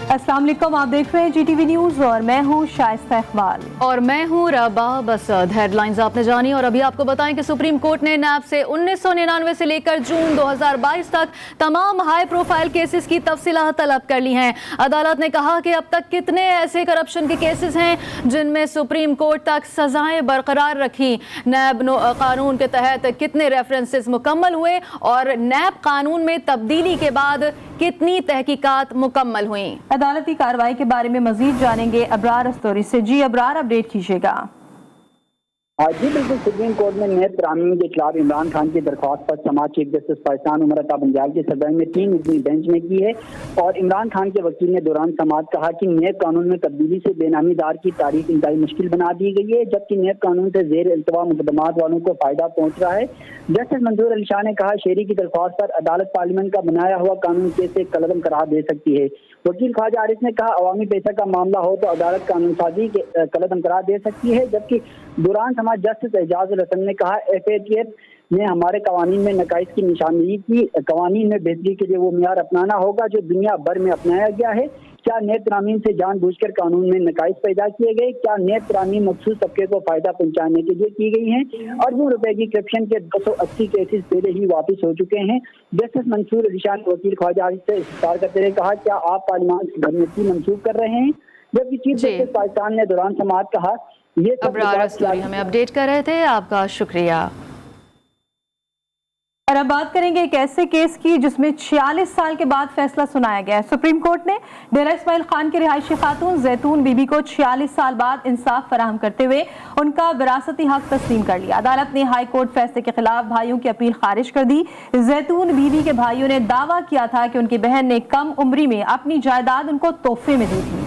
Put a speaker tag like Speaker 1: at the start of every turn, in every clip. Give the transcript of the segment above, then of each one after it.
Speaker 1: अस्सलाम वालेकुम, आप देख रहे हैं GTV न्यूज़ और मैं हूँ शाइस्ता इकबाल
Speaker 2: और मैं हूँ रबाब असद। हेडलाइंस आपने जानी और अभी आपको बताएं कि सुप्रीम कोर्ट ने नैब से 1999 से लेकर जून 2022 तक तमाम हाई प्रोफाइल केसेस की तफसीलात तलब कर ली हैं। अदालत ने कहा कि अब तक कितने ऐसे करप्शन के केसेस हैं जिनमें सुप्रीम कोर्ट तक सजाएं बरकरार रखी, नैब कानून के तहत कितने रेफरेंसेस मुकम्मल हुए और नैब कानून में तब्दीली के बाद कितनी तहकीकात मुकम्मल हुई।
Speaker 1: अदालती कार्रवाई के बारे में मजीद जानेंगे अबरार अस्तोरी से। जी अबरार, अपडेट कीजिएगा।
Speaker 3: जी बिल्कुल, सुप्रीम कोर्ट में नैब तरामीम के खिलाफ इमरान खान की दरख्वास्त पर समाज चीफ जस्टिस पाकिस्तान उमर अता बंजाल की सरबराही में 3 रुकनी बेंच ने की है और इमरान खान के वकील ने दौरान समाअत कहा कि नैब कानून में तब्दीली से बेनामीदार की तारीख इंतहाई मुश्किल बना दी गई है, जबकि नैब कानून से जेर इल्तवा मुकदमात वालों को फायदा पहुंच रहा है। जस्टिस मंजूर अली शाह ने कहा, शेरी की दरख्वास्त पर अदालत पार्लियामेंट का बनाया हुआ कानून कैसे कलअदम करार दे सकती है। वकील ख्वाजा आरिफ ने कहा, अवामी पैसा का मामला हो तो अदालत कानून साजी के कलअदम करार दे सकती है, जबकि दौरान समाज जस्टिस एजाजुल हसन ने कहा, FATF ने हमारे कवानीन में नकाइस की निशानदेही की, कवानीन में बेहतरी के लिए वो मियार अपनाना होगा जो दुनिया भर में अपनाया गया है। क्या नैब तरामीम से जानबूझकर कानून में नकाइस पैदा किए गए? क्या नैब तरामीम मखसूस तबके को फायदा पहुंचाने के लिए की गई हैं? अरबों रुपए की करप्शन के 280 केसेस पहले ही वापस हो चुके हैं। जस्टिस मंसूर अली शाह ने वकील ख्वाजा आरिफ से इस्तफसार करते हुए कहा, क्या आप पार्लियामेंट की बदनीति मंसूख कर रहे हैं? जबकि चीफ जस्टिस पाकिस्तान ने दौरान समाअत कहा, ये
Speaker 2: हमें अपडेट कर रहे थे, आपका शुक्रिया।
Speaker 1: और अब बात करेंगे एक ऐसे केस की जिसमें 46 साल के बाद फैसला सुनाया गया है। सुप्रीम कोर्ट ने डेरा इस्माइल खान की रिहायशी खातून जैतून बीबी को 46 साल बाद इंसाफ फराहम करते हुए उनका विरासती हक तस्लीम कर लिया। अदालत ने हाई कोर्ट फैसले के खिलाफ भाइयों की अपील खारिज कर दी। जैतून बीबी के भाइयों ने दावा किया था कि उनकी बहन ने कम उम्री में अपनी जायदाद उनको तोहफे में दी थी।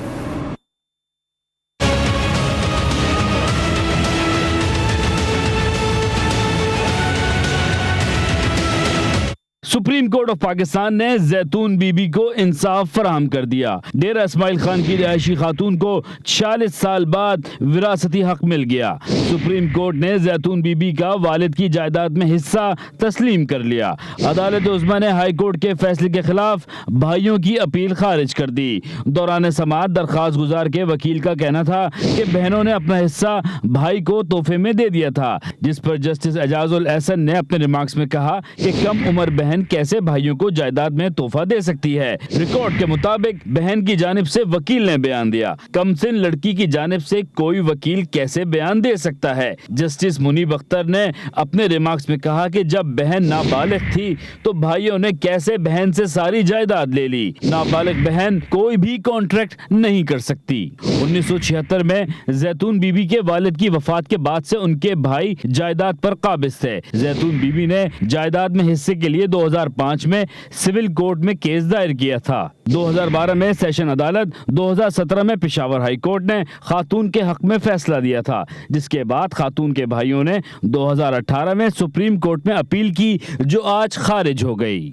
Speaker 4: सुप्रीम कोर्ट ऑफ पाकिस्तान ने जैतून बीबी को इंसाफ फराहम कर दिया। डेरा इस्माइल खान की रिहायशी खातून को 46 साल बाद विरासती हक मिल गया। सुप्रीम कोर्ट ने जैतून बीबी का वालिद की जायदाद में हिस्सा तस्लीम कर लिया। अदालत उस्मा ने हाई कोर्ट के फैसले के खिलाफ भाइयों की अपील खारिज कर दी। दौरान समाअत दरख्वास्त गुजार के वकील का कहना था कि बहनों ने अपना हिस्सा भाई को तोहफे में दे दिया था, जिस पर जस्टिस एजाजुल एहसन ने अपने रिमार्क्स में कहा कि कम उम्र बहन कैसे भाइयों को जायदाद में तोहफा दे सकती है। रिकॉर्ड के मुताबिक बहन की जानिब से वकील ने बयान दिया, कमसिन लड़की की जानिब से कोई वकील कैसे बयान दे सकता है। जस्टिस मुनीब अख्तर ने अपने रिमार्क्स में कहा कि जब बहन नाबालिग थी तो भाइयों ने कैसे बहन से सारी जायदाद ले ली। नाबालिग बहन कोई भी कॉन्ट्रैक्ट नहीं कर सकती। 1976 में जैतून बीबी के वालिद की वफात के बाद से उनके भाई जायदाद पर काबिज थे। जैतून बीबी ने जायदाद में हिस्से के लिए 2005 में सिविल कोर्ट में केस दायर किया था। 2012 में सेशन अदालत, 2017 में पेशावर हाई कोर्ट ने खातून के हक में फैसला दिया था, जिसके बाद खातून के भाइयों ने 2018 में सुप्रीम कोर्ट में अपील की, जो आज खारिज हो गई।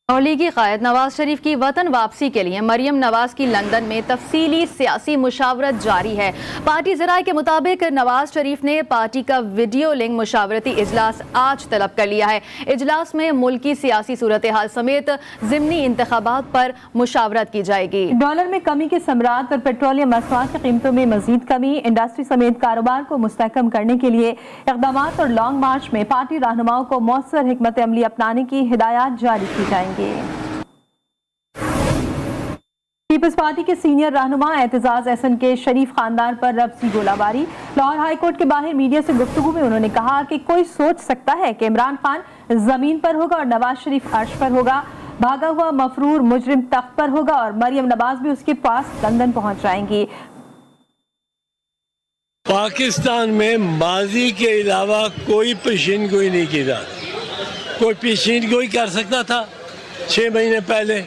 Speaker 2: लीगी कायद नवाज शरीफ की वतन वापसी के लिए मरियम नवाज की लंदन में तफसीली सियासी मुशावरत जारी है। पार्टी ज़राए के मुताबिक नवाज शरीफ ने पार्टी का वीडियो लिंक मुशावरती इजलास आज तलब कर लिया है। इजलास में मुल्की सियासी सूरत हाल समेत ज़िमनी इंतखाबात पर मुशावरत की जाएगी।
Speaker 1: डॉलर में कमी के समरात और पेट्रोलियम मसवाद की कीमतों में मजीद कमी, इंडस्ट्री समेत कारोबार को मुस्तहकम करने के लिए इक़दाम और लॉन्ग मार्च में पार्टी रहनुमाओं को मौसर हिकमत अमली अपनाने की हिदायत जारी की जाएंगी। पीपल्स पार्टी के सीनियर रहनुमा एतजाज एहसन के शरीफ खानदान पर रब्सी गोलाबारी। लाहौर हाई कोर्ट के बाहर मीडिया से गुफ्तगू में उन्होंने कहा कि कोई सोच सकता है कि इमरान खान जमीन पर होगा और नवाज शरीफ अर्श पर होगा। भागा हुआ मफरूर मुजरिम तख्त पर होगा और मरियम नवाज भी उसके पास लंदन पहुंच जाएंगी।
Speaker 5: पाकिस्तान में माजी के अलावा कोई पेशीन गोई नहीं की था। कोई पेशीन गोई कर सकता था 6 महीने पहले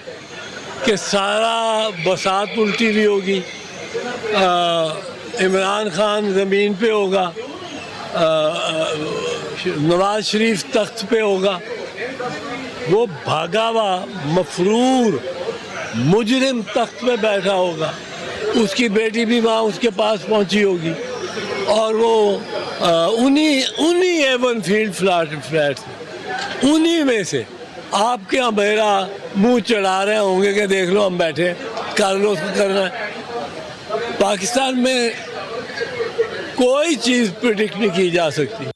Speaker 5: कि सारा बसात उल्टी हुई होगी, इमरान खान ज़मीन पे होगा, नवाज शरीफ तख्त पे होगा। वो भागा हुआ मफरूर मुजरिम तख्त पे बैठा होगा, उसकी बेटी भी वहाँ उसके पास पहुँची होगी और वो उन्हीं एवन फील्ड फ्लैट उन्हीं में से आपके यहाँ मेरा मुंह चढ़ा रहे होंगे कि देख लो हम बैठे कर लो उसको करना है। पाकिस्तान में कोई चीज़ प्रिडिक्ट नहीं की जा सकती।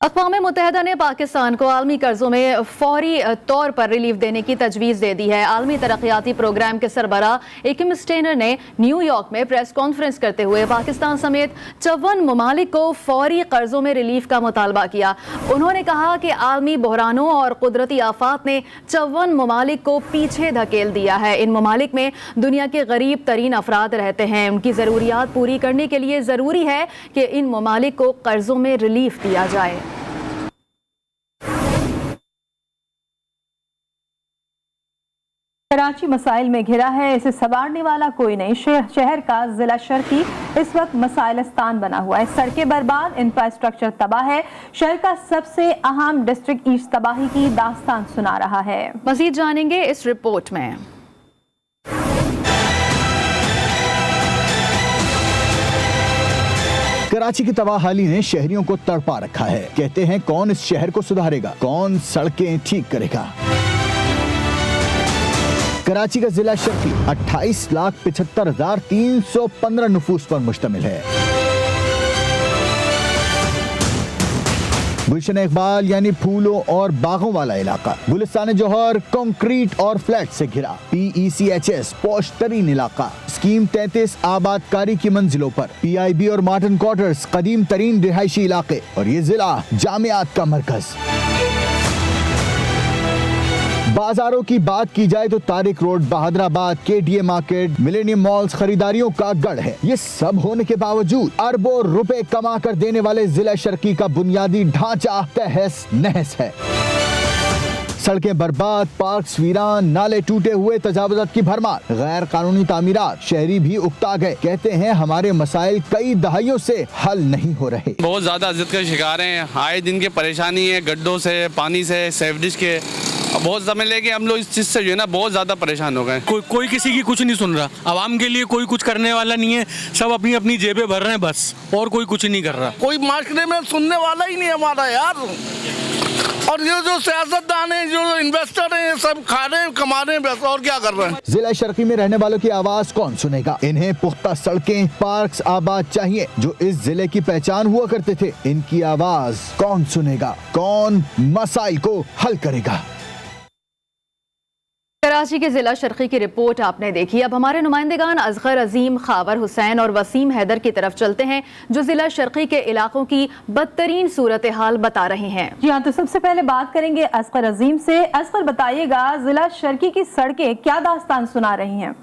Speaker 2: अक़वाम मुत्तहिदा ने पाकिस्तान को आलमी कर्जों में फौरी तौर पर रिलीफ देने की तजवीज़ दे दी है। आलमी तरक्याती प्रोग्राम के सरबराह एकिम स्टेनर ने न्यूयॉर्क में प्रेस कॉन्फ्रेंस करते हुए पाकिस्तान समेत 54 ममालिक को फौरी कर्जों में रिलीफ का मुतालबा किया। उन्होंने कहा कि आलमी बहरानों और कुदरती आफात ने 54 ममालिक को पीछे धकेल दिया है। इन ममालिक में दुनिया के गरीब तरीन अफराद रहते हैं। उनकी ज़रूरियात पूरी करने के लिए ज़रूरी है कि इन ममालिक को कर्जों में रिलीफ दिया जाए।
Speaker 1: कराची मसाइल में घिरा है, इसे संवारने वाला कोई नहीं। शहर का जिला शर्की इस वक्त मसाइलस्तान बना हुआ है। सड़कें बर्बाद, इंफ्रास्ट्रक्चर तबाह है। शहर का सबसे अहम डिस्ट्रिक्ट ईस्ट तबाही की दास्तान सुना रहा है।
Speaker 2: मजीद जानेंगे इस रिपोर्ट में।
Speaker 6: कराची की तबाहाली ने शहरियों को तड़पा रखा है। कहते हैं कौन इस शहर को सुधारेगा, कौन सड़कें ठीक करेगा। कराची का जिला शर्की 28,75,315 नफूस पर मुश्तमिल है। गुलशन इकबाल यानी फूलों और बागों वाला इलाका, गुलिस्तान जोहर कंक्रीट और फ्लैट से घिरा, PECHS पॉश तरीन इलाका, स्कीम 33 आबादकारी की मंजिलों पर, PIB और मार्टन क्वार्टर्स कदीम तरीन रिहायशी इलाके, और ये जिला जामियात का मरकज। बाजारों की बात की जाए तो Tariq road, Bahadurabad, KTA market, millennium malls खरीदारियों का गढ़ है। ये सब होने के बावजूद अरबों रुपए कमा कर देने वाले जिला शर्की का बुनियादी ढांचा तहस नहस है। सड़कें बर्बाद, पार्क्स वीरान, नाले टूटे हुए, तजावुजात की भरमार, गैर कानूनी तामीरात। शहरी भी उकता गए। कहते हैं हमारे मसाइल कई दहाइयों से हल नहीं हो रहे।
Speaker 7: बहुत ज्यादा अजियत के शिकार हैं। आए दिन की परेशानी है, गड्ढों से, पानी से, सेवरेज के। बहुत समय लेके हम लोग इस चीज से जो है ना बहुत ज्यादा परेशान हो गए।
Speaker 8: कोई किसी की कुछ नहीं सुन रहा। आवाम के लिए कोई कुछ करने वाला नहीं है। सब अपनी अपनी जेबें भर रहे हैं बस, और कोई कुछ नहीं कर रहा।
Speaker 9: कोई माशरे में सुनने वाला ही नहीं हमारा यार। और ये जो सियासतदान है, जो इन्वेस्टर है, सब खा रहे हैं, कमा रहे हैं बस, और क्या कर रहे हैं।
Speaker 6: जिला शर्की में रहने वालों की आवाज कौन सुनेगा। इन्हें पुख्ता सड़कें, पार्क्स आबाद चाहिए जो इस जिले की पहचान हुआ करते थे। इनकी आवाज कौन सुनेगा, कौन मसाइल को हल करेगा।
Speaker 2: कराची के जिला शर्की की रिपोर्ट आपने देखी। अब हमारे नुमाइंदेगान असगर अजीम, खावर हुसैन और वसीम हैदर की तरफ चलते हैं जो जिला शर्की के इलाकों की बदतरीन सूरत हाल बता रहे हैं।
Speaker 1: जी हाँ, तो सबसे पहले बात करेंगे असगर अजीम से। असगर बताइएगा, जिला शर्की की सड़कें क्या दास्तान सुना रही हैं?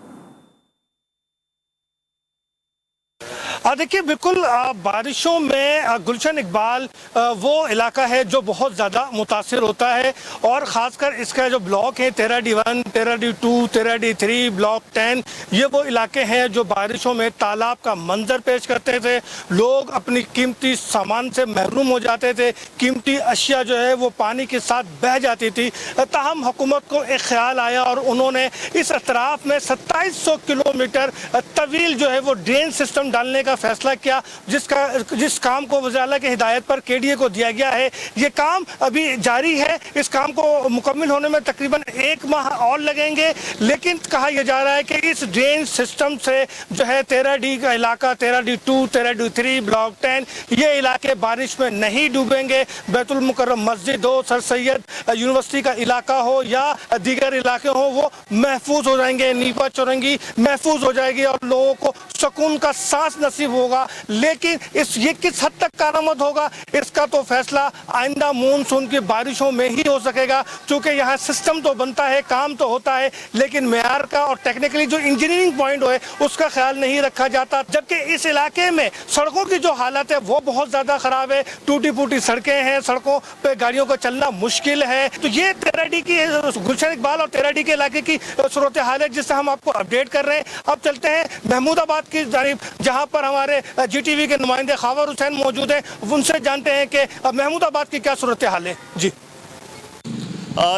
Speaker 10: देखिए बिल्कुल बारिशों में गुलशन इकबाल वो इलाका है जो बहुत ज़्यादा मुतासिर होता है, और ख़ासकर इसका जो ब्लॉक है 13D1, 13D2, 13D3, ब्लॉक 10, ये वो इलाके हैं जो बारिशों में तालाब का मंजर पेश करते थे। लोग अपनी कीमती सामान से महरूम हो जाते थे। कीमती अशिया जो है वो पानी के साथ बह जाती थी। ताहम हुकूमत को एक ख्याल आया और उन्होंने इस अतराफ में 2700 किलोमीटर तवील जो है वो ड्रेन सिस्टम डालने का फैसला किया, जिस काम को वज़ीर आला की हिदायत पर KDA को दिया गया है। ये काम अभी जारी है। इस काम को मुकम्मल होने में तकरीबन 1 माह और लगेंगे, लेकिन कहा यह जा रहा है कि इस ड्रेन सिस्टम से जो है 13D का इलाका, 13D2, 13D3, ब्लॉक 10, ये इलाके बारिश में नहीं डूबेंगे। बैतुल मुकर्रम मस्जिद हो, सर सैयद यूनिवर्सिटी का इलाका हो या दीगर इलाके हो, वो महफूज हो जाएंगे। नीपा चौरंगी महफूज हो जाएगी और लोगों को सुकून का सांस नसीब होगा। लेकिन ये किस हद तक कारआमद होगा, इसका तो फैसला आइंदा मानसून की बारिशों में ही हो सकेगा, क्योंकि यहाँ सिस्टम तो बनता है, काम तो होता है, लेकिन मेयार का और टेक्निकली जो इंजीनियरिंग पॉइंट है उसका ख्याल नहीं रखा जाता। जबकि इस इलाके में सड़कों की जो हालत है वो बहुत ज़्यादा ख़राब है। टूटी फूटी सड़कें हैं, सड़कों पर गाड़ियों को चलना मुश्किल है। तो ये 13D की गुलशन इकबाल और 13D के इलाके की सूरत हाल है जिससे हम आपको अपडेट कर रहे हैं। अब चलते हैं महमूदाबाद की जानिब, जहाँ पर हमारे GTV के नुमाइंदे खावर हुसैन मौजूद हैं। उनसे जानते हैं कि महमूदाबाद की क्या सूरत हाल है।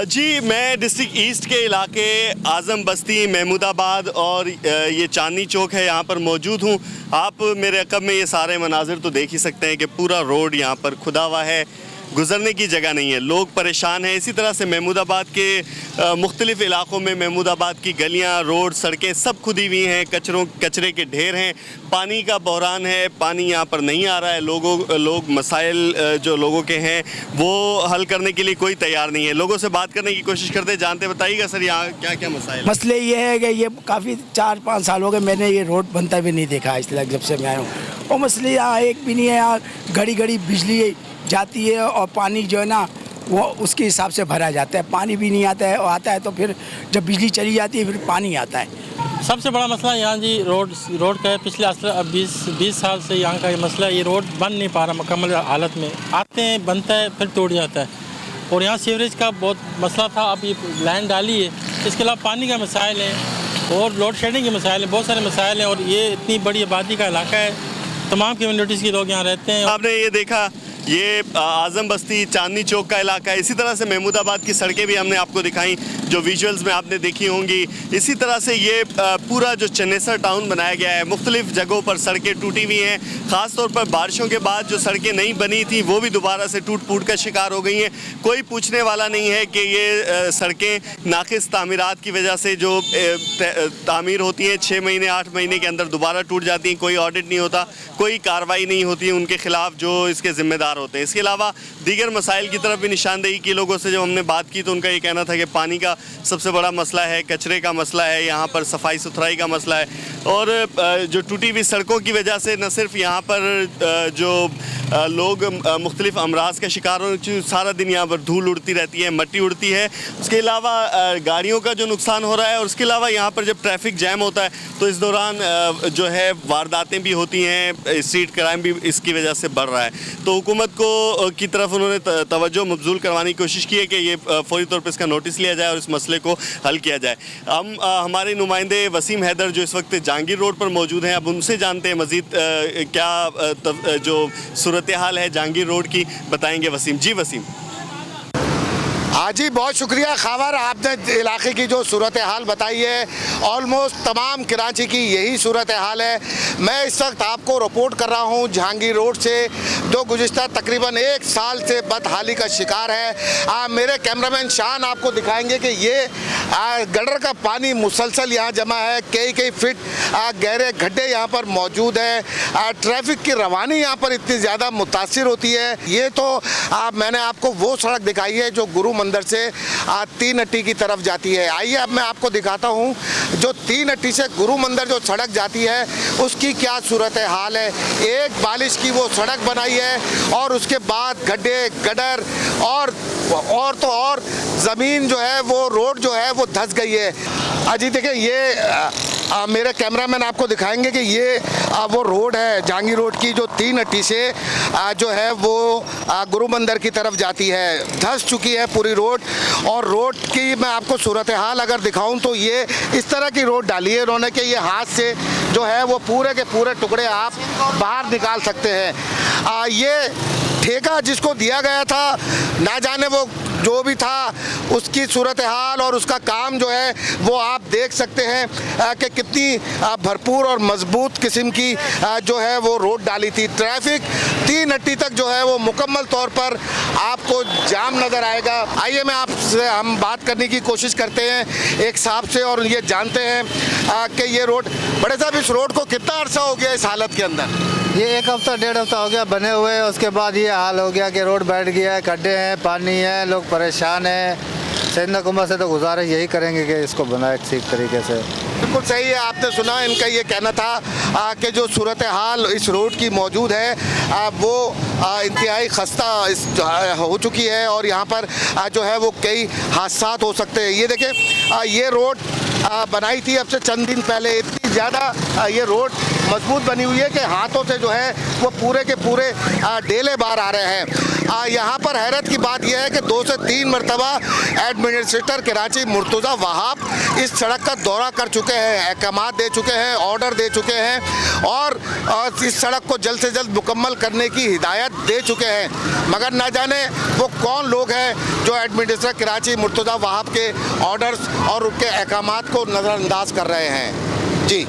Speaker 11: जी, मैं डिस्ट्रिक्ट ईस्ट के इलाके आज़म बस्ती, महमूदाबाद और ये चांदनी चौक है, यहाँ पर मौजूद हूँ। आप मेरे अक़ब में ये सारे मनाजिर तो देख ही सकते हैं कि पूरा रोड यहाँ पर खुदा हुआ है। गुजरने की जगह नहीं है, लोग परेशान हैं। इसी तरह से महमूदाबाद के मुख्तलिफ इलाकों में महमूदाबाद की गलियाँ, रोड, सड़कें सब खुदी हुई हैं, कचरे के ढेर हैं, पानी का बहरान है, पानी यहाँ पर नहीं आ रहा है। लोग मसाइल जो लोगों के हैं वो हल करने के लिए कोई तैयार नहीं है। लोगों से बात करने की कोशिश करते, जानते, बताइएगा सर यहाँ क्या क्या मसाइल?
Speaker 12: मसले ये है कि ये काफ़ी 4-5 साल हो गए मैंने ये रोड बनता भी नहीं देखा इसलिए जब से मैं आया हूँ। और मसले यहाँ एक भी नहीं है, यहाँ घड़ी घड़ी बिजली जाती है और पानी जो है ना वो उसके हिसाब से भरा जाता है, पानी भी नहीं आता है, और आता है तो फिर जब बिजली चली जाती है फिर पानी आता है।
Speaker 8: सबसे बड़ा मसला यहाँ जी रोड का है। पिछले 20 साल से यहाँ का ये मसला है, ये रोड बन नहीं पा रहा मुकम्मल हालत में। आते हैं, बनता है, फिर टूट जाता है। और यहाँ सीवरेज का बहुत मसला था, अब ये लाइन डाली है। इसके अलावा पानी का मसाइल है और लोड शेडिंग के मसाइल हैं, बहुत सारे मसाइल हैं। और ये इतनी बड़ी आबादी का इलाका है, तमाम कम्यूनिटीज़ के लोग यहाँ रहते हैं।
Speaker 11: आपने ये देखा, ये आज़म बस्ती चांदनी चौक का इलाका है। इसी तरह से महमूदाबाद की सड़कें भी हमने आपको दिखाई जो विजुअल्स में आपने देखी होंगी। इसी तरह से ये पूरा जो चन्नेसर टाउन बनाया गया है, मुख्तलिफ जगहों पर सड़कें टूटी हुई हैं। ख़ास तौर पर बारिशों के बाद जो सड़कें नहीं बनी थी वो भी दोबारा से टूट फूट का शिकार हो गई हैं। कोई पूछने वाला नहीं है कि ये सड़कें नाक़िस तामीरात की वजह से जो तामीर होती हैं 6 महीने 8 महीने के अंदर दोबारा टूट जाती हैं। कोई ऑडिट नहीं होता, कोई कार्रवाई नहीं होती है उनके ख़िलाफ़ जो इसके ज़िम्मेदार होते हैं। इसके अलावा दीगर मसाइल की तरफ भी निशानदेही की लोगों से जब हमने बात की तो उनका ये कहना था कि पानी का सबसे बड़ा मसला है, कचरे का मसला है, यहाँ पर सफाई सुथराई का मसला है। और जो टूटी हुई सड़कों की वजह से न सिर्फ यहाँ पर जो लोग मुख्तलिफ अमराज का शिकार हो, सारा दिन यहाँ पर धूल उड़ती रहती है, मट्टी उड़ती है। उसके अलावा गाड़ियों का जो नुकसान हो रहा है, और उसके अलावा यहाँ पर जब ट्रैफिक जैम होता है तो इस दौरान जो है वारदातें भी होती हैं, स्ट्रीट क्राइम भी इसकी वजह से बढ़ रहा है। तो हुकूमत को की तरफ उन्होंने तवज्जो मबजूल करवाने की कोशिश की है कि ये फौरी तौर पर इसका नोटिस लिया जाए और इस मसले को हल किया जाए। हम हमारे नुमाइंदे वसीम हैदर जो इस वक्त जहांगीर रोड पर मौजूद हैं, अब उनसे जानते हैं मज़ीद क्या जो सूरत हाल है जहांगीर रोड की, बताएंगे वसीम। जी वसीम।
Speaker 13: हाँ जी, बहुत शुक्रिया खावर, आपने इलाके की जो सूरत हाल बताई है। ऑलमोस्ट तमाम कराची की यही सूरत हाल है। मैं इस वक्त आपको रिपोर्ट कर रहा हूँ जहांगीर रोड से, जो गुज़िश्ता तकरीबन 1 साल से बदहाली का शिकार है। मेरे कैमरामैन शान आपको दिखाएंगे कि ये गटर का पानी मुसलसल यहाँ जमा है, कई फीट गहरे गड्ढे यहाँ पर मौजूद हैं। ट्रैफिक की रवानी यहाँ पर इतनी ज़्यादा मुतासिर होती है। ये तो मैंने आपको वो सड़क दिखाई है जो गुरु मंदिर से 3 अट्टी की तरफ जाती है। आइए अब मैं आपको दिखाता हूँ जो 3 अट्टी से गुरु मंदिर जो सड़क जाती है उसकी क्या सूरत हाल है। एक बारिश की वो सड़क बनाई है और उसके बाद गड्ढे, गडर और तो और ज़मीन जो है वो रोड जो है वो धंस गई है। अजी देखिए, ये मेरे कैमरामैन आपको दिखाएंगे कि ये वो रोड है जहांगीर रोड की जो 3 अट्टी से जो है वो गुरु मंदिर की तरफ जाती है। धंस चुकी है पूरी रोड। और रोड की मैं आपको सूरत हाल अगर दिखाऊं तो ये इस तरह की रोड डाली है उन्होंने कि ये हाथ से जो है वो पूरे के पूरे टुकड़े आप बाहर निकाल सकते हैं। ये ठेका जिसको दिया गया था, ना जाने वो जो भी था उसकी सूरत हाल और उसका काम जो है वो आप देख सकते हैं कि कितनी भरपूर और मजबूत किस्म की जो है वो रोड डाली थी। ट्रैफिक 3 अट्टी तक जो है वो मुकम्मल तौर पर आपको जाम नज़र आएगा। आइए मैं आपसे हम बात करने की कोशिश करते हैं एक साहब से और ये जानते हैं कि ये रोड, बड़े साहब इस रोड को कितना अरसा हो गया इस हालत के अंदर?
Speaker 14: ये 1 हफ्ता 1.5 हफ्ता हो गया बने हुए। उसके बाद ये हाल हो गया कि रोड बैठ गया है, गड्ढे हैं, पानी है, लोग परेशान हैं। सिंध हुकूमत से तो गुजारिश यही करेंगे कि इसको बनाए ठीक तरीके से।
Speaker 13: बिल्कुल सही है, आपने सुना इनका ये कहना था कि जो सूरत हाल इस रोड की मौजूद है वो इंतहाई खस्ता हो चुकी है और यहाँ पर जो है वो कई हादसा हो सकते हैं। ये देखें, ये रोड बनाई थी अब से चंद दिन पहले, इतनी ज़्यादा ये रोड मजबूत बनी हुई है कि हाथों से जो है वो पूरे के पूरे डेले बाहर आ रहे हैं। यहाँ पर हैरत की बात यह है कि 2 से 3 मरतबा एडमिनिस्ट्रेटर कराची मुर्तज़ा वहाब इस सड़क का दौरा कर चुके हैं, अहकामात दे चुके हैं, ऑर्डर दे चुके हैं और इस सड़क को जल्द से जल्द मुकम्मल करने की हिदायत दे चुके हैं। मगर ना जाने वो कौन लोग हैं जो एडमिनिस्ट्रेटर कराची मुर्तज़ा वहाब के ऑर्डर्स और उनके अहकामात को नज़रअंदाज कर रहे हैं। जी।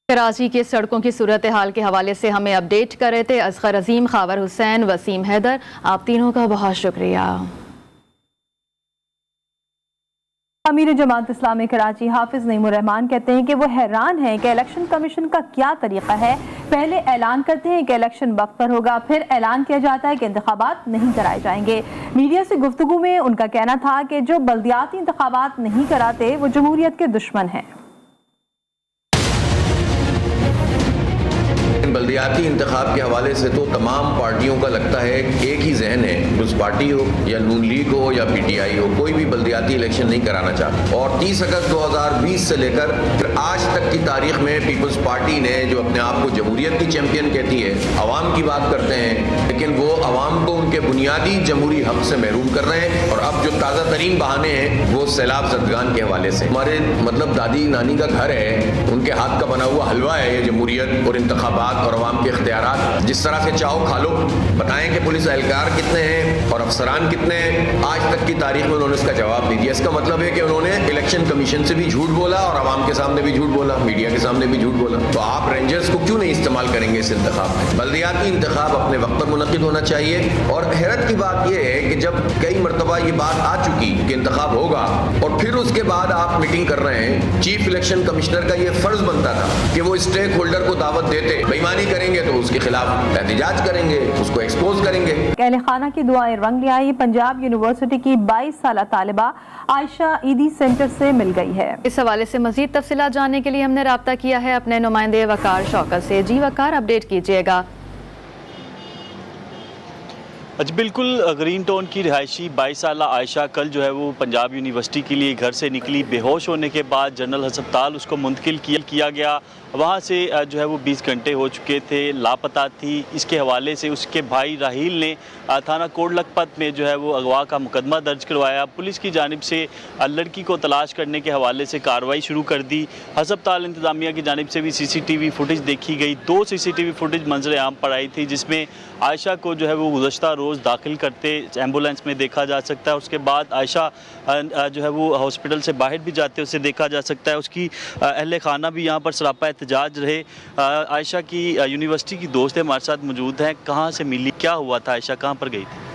Speaker 2: कराची के सड़कों की सूरत हाल के हवाले से हमें अपडेट कर रहे थे असगर अजीम, खावर हुसैन, वसीम हैदर, आप तीनों का बहुत शुक्रिया।
Speaker 1: अमीर जमात इस्लामी कराची हाफिज नईमुर रहमान कहते हैं कि वो हैरान हैं कि इलेक्शन कमीशन का क्या तरीका है। पहले ऐलान करते हैं कि इलेक्शन वक्त पर होगा, फिर ऐलान किया जाता है कि इंतखाबात नहीं कराए जाएंगे। मीडिया से गुफ्तगू में उनका कहना था कि जो बल्दियाती इंतखाबात नहीं कराते वो जमहूरियत के दुश्मन हैं।
Speaker 15: बल्दियाती इंतखाब के हवाले से तो तमाम पार्टियों का लगता है एक ही जहन है, उस पार्टी हो या नून लीग हो या पीटीआई हो, कोई भी बल्दियाती इलेक्शन नहीं कराना चाहता। और 30 अगस्त 2020 से लेकर आज तक की तारीख में पीपल्स पार्टी ने, जो अपने आप को जमहूरियत की चैंपियन कहती है, अवाम की बात करते हैं, लेकिन वो अवाम को उनके बुनियादी जमहूरी हक से महरूम कर रहे हैं। और अब जो ताज़ा तरीन बहाने हैं वो सैलाब ज़दगान के हवाले से, हमारे मतलब दादी नानी का घर है, उनके हाथ का बना हुआ हलवा है ये जमहूरियत और इंतखाबात और अवाम के इख्तियारात। जिस तरह से चाहो खा लो। बताएं कि पुलिस एहलकार कितने हैं और अफसरान कितने हैं, आज तक की तारीख में उन्होंने इसका जवाब नहीं दिया। इसका मतलब है कि उन्होंने इलेक्शन कमीशन से भी झूठ बोला और अवाम के सामने भी झूठ बोला, मीडिया के सामने भी झूठ बोला। तो आप रेंजर्स को क्यों नहीं इस्तेमाल करेंगे इस इंतखाब में? बल्दियाती इंतखाब अपने वक्त पर मुनक्किद होना चाहिए। और हैरत की बात यह है कि जब कई मरतबा ये बात आ चुकी कि इंतखाब होगा और फिर उसके बाद आप मीटिंग कर रहे हैं, चीफ इलेक्शन कमिश्नर का ये फर्ज बनता था कि वो स्टेक होल्डर को दावत देते, बेईमानी करेंगे तो उसके खिलाफ एहतजाज करेंगे, उसको एक्सपोज करेंगे।
Speaker 1: अहले खाना की दुआएं रंग ले आई। पंजाब यूनिवर्सिटी की 22 साल तालिबा आयशा ईदी सेंटर से मिल गई है।
Speaker 2: इस हवाले से मजीद तफसीलात जानने के लिए हमने राब्ता किया है अपने नुमाइंदे वकार शौकत से। जी वकार, अपडेट कीजिएगा।
Speaker 16: अच्छा, बिल्कुल ग्रीन टाउन की रिहायशी 22 साल आयशा कल जो है वो पंजाब यूनिवर्सिटी के लिए घर से निकली। बेहोश होने के बाद जनरल अस्पताल उसको मुंतकिल किया गया। वहाँ से जो है वो 20 घंटे हो चुके थे, लापता थी। इसके हवाले से उसके भाई राहील ने थाना कोट लखपत में जो है वो अगवा का मुकदमा दर्ज करवाया। पुलिस की जानिब से लड़की को तलाश करने के हवाले से कार्रवाई शुरू कर दी। अस्पताल इंतज़ामिया की जानिब से भी CCTV फुटेज देखी गई। 2 CCTV फुटेज मंजर आम पर आई थी, जिसमें आयशा को जो है वो गुज़श्ता रोज़ दाखिल करते एम्बुलेंस में देखा जा सकता है। उसके बाद आयशा जो है वो हॉस्पिटल से बाहर भी जाते उसे देखा जा सकता है। उसकी अहले खाना भी यहाँ पर सरापा एहतजाज रहे। आयशा की यूनिवर्सिटी की दोस्त हमारे साथ मौजूद हैं। कहाँ से मिली, क्या हुआ था, आयशा कहाँ पर गई थी?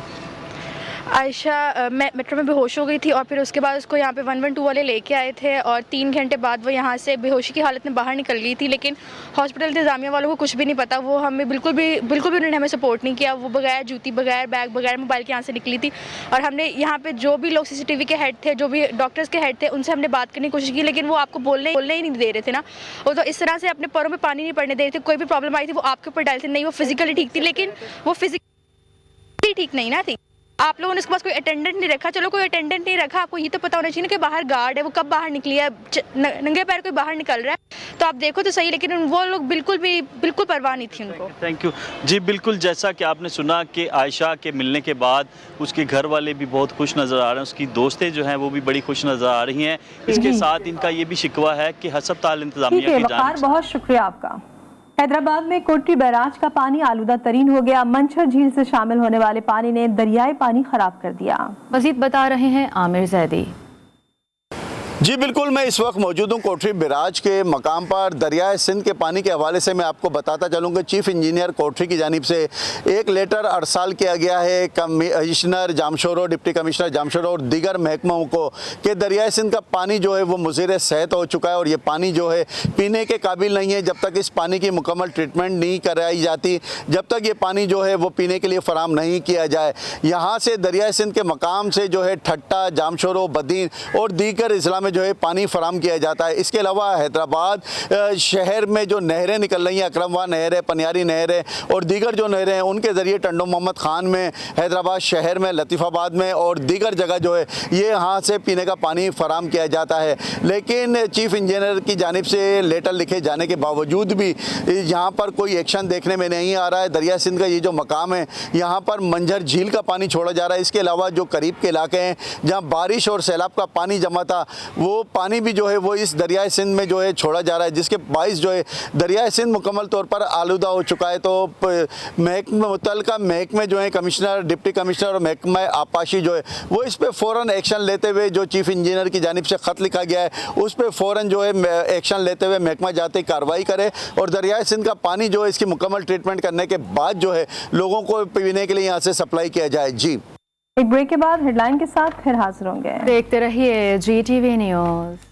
Speaker 17: आयशा मेट्रो में बेहोश हो गई थी और फिर उसके बाद उसको यहाँ पे 112 वाले लेके आए थे और 3 घंटे बाद वो यहाँ से बेहोशी की हालत में बाहर निकल गई थी। लेकिन हॉस्पिटल इंतज़ामिया वालों को कुछ भी नहीं पता, वो हमें बिल्कुल भी उन्होंने हमें सपोर्ट नहीं किया। वो बगैर जूती, बगैर बैग, बगैर मोबाइल के यहाँ से निकली थी। और हमने यहाँ पे जो भी लोग CCTV के हेड थे, जो भी डॉक्टर्स के हेड थे, उनसे हमने बात करने की कोशिश की, लेकिन वो आपको बोलने ही नहीं दे रहे थे ना। वो तो इस तरह से अपने पैरों में पानी नहीं पड़ने दे रहे थे। कोई भी प्रॉब्लम आई थी वो आपके ऊपर डाल थे, नहीं वो फिजिकली ठीक थी, लेकिन वो फिजिकली ठीक नहीं ना थी। आप लोगों ने उसके पास कोई अटेंडेंट नहीं रखा। चलो कोई अटेंडेंट नहीं रखा, आपको ये तो पता होना चाहिए ना कि बाहर गार्ड है, वो कब बाहर निकली है, नंगे पैर कोई बाहर निकल रहा है तो आप देखो तो सही। लेकिन वो लोग बिल्कुल परवाह नहीं थी उनको।
Speaker 16: थैंक यू जी। बिल्कुल, जैसा कि आपने सुना कि आयशा के मिलने के बाद उसके घर वाले भी बहुत खुश नज़र आ रहे हैं, उसकी दोस्तें जो हैं वो भी बड़ी खुश नज़र आ रही हैं। इसके साथ इनका ये भी शिकवा है कि अस्पताल इंतज़ामिया की जानिब से।
Speaker 1: बहुत शुक्रिया आपका। हैदराबाद में कोटरी बैराज का पानी आलूदा तरीन हो गया। मंछर झील से शामिल होने वाले पानी ने दरियाई पानी खराब कर दिया।
Speaker 2: मजीद बता रहे हैं आमिर जैदी।
Speaker 18: जी बिल्कुल, मैं इस वक्त मौजूद हूँ कोटरी बैराज के मकाम पर। दरियाए सिंध के पानी के हवाले से मैं आपको बताता चलूँगा, चीफ इंजीनियर कोटरी की जानिब से एक लेटर अरसाल किया गया है commissioner Jamshoro, deputy commissioner Jamshoro और दीगर महकमों को कि दरियाए सिंध का पानी जो है वो मुज़र सेहत हो चुका है और ये पानी जो है पीने के काबिल नहीं है। जब तक इस पानी की मुकम्मल ट्रीटमेंट नहीं कराई जाती, जब तक ये पानी जो है वो पीने के लिए फ़राम नहीं किया जाए, यहाँ से दरियाए सिंध के मकाम से जो है ठट्टा, जामशोरो, बदीन और दीगर अजला में जो है पानी फराम किया जाता है। इसके अलावा हैदराबाद शहर में जो नहरें निकल रही हैं, अकरमवा नहर है, पनियारी नहर है और दीगर जो नहरें हैं, उनके ज़रिए टंडो मोहम्मद ख़ान में, हैदराबाद शहर में, लतीफ़ाबाद में और दीगर जगह जो है ये यहाँ से पीने का पानी फराम किया जाता है। लेकिन चीफ इंजीनियर की जानिब से लेटर लिखे जाने के बावजूद भी यहाँ पर कोई एक्शन देखने में नहीं आ रहा है। दरिया सिंध का ये जो मकाम है, यहाँ पर मंझर झील का पानी छोड़ा जा रहा है। इसके अलावा जो करीब के इलाके हैं जहाँ बारिश और सैलाब का पानी जमा था, वो पानी भी जो है वो इस दरियाए सिंध में जो है छोड़ा जा रहा है, जिसके बाइस जो है दरियाए सिंध मुकम्मल तौर पर आलूदा हो चुका है। तो मुतल्लिका महकमे जो है कमिश्नर, डिप्टी कमिश्नर और महकमा आपाशी जो है वो इस पर फ़ौरन एक्शन लेते हुए, जो चीफ इंजीनियर की जानिब से ख़त लिखा गया है उस पर फ़ौरन जो है एक्शन लेते हुए महकमा जाती कार्रवाई करे और दरियाए सिंध का पानी जो है इसकी मुकम्मल ट्रीटमेंट करने के बाद जो है लोगों को पीने के लिए यहाँ से सप्लाई किया जाए। जी,
Speaker 1: एक ब्रेक के बाद हेडलाइन के साथ फिर हाजिर होंगे।
Speaker 2: देखते रहिए GTV न्यूज़।